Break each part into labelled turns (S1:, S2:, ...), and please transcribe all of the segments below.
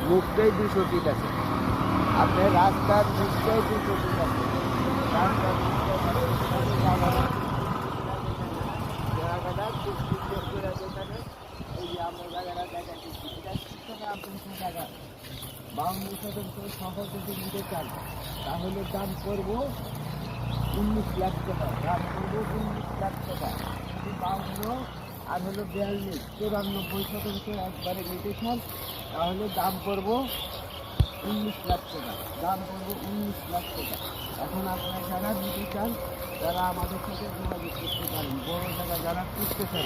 S1: মুখটাই 200 fit আছে। আপনার রাস্তার মুখটাই 200 ফিট আছে। রাস্তার জায়গাটা খুব সুন্দর করে যেখানে এই যে আমরা জায়গাটা দেখাচ্ছি, এটা শিক্ষণে আপনার জায়গা 52% সহ যদি নিতে চান তাহলে দাম করবো 19 লাখ টাকা। দাম করবো 19 লাখ টাকা। যদি 52 আর হলো 42 94% একবারে নিতে চান তাহলে দাম করবো 19 লাখ টাকা। দাম করবো 19 লাখ টাকা। এখন আপনারা যারা নিতে চান তারা আমাদের সাথে যোগাযোগ করতে পারেন। বড় জায়গা যারা খুঁজতেছেন,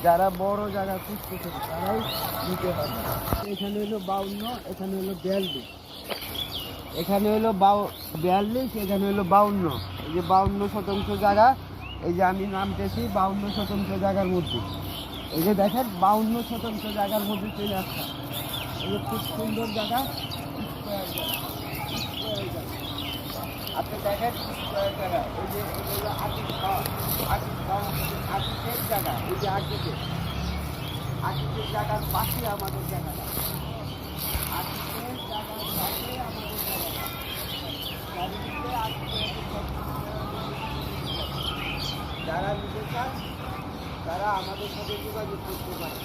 S1: যারা বড় জায়গা খুঁজতেছেন তারাই নিতে পারবেন। এখানে হলো 52, এখানে হলো 42, এখানে হলো 42, এখানে হলো 52। এই যে 52% জায়গা, এই যে আমি নামতেছি 52% জায়গার মধ্যে। এই যে দেখেন 52% জায়গার মধ্যে চলে আসছে। এই যে খুব সুন্দর জায়গা, আপনি দেখেন জায়গা। এই যে হলো আর্টিস্টের জায়গা, এই যে আর্টিস্টের জায়গার পাশে আমাদের জায়গাটা, আর্টিস্টের জায়গার পাশে আমাদের জায়গাটা। যারা নিতে চান তারা আমাদের সাথে যোগাযোগ করতে পারে।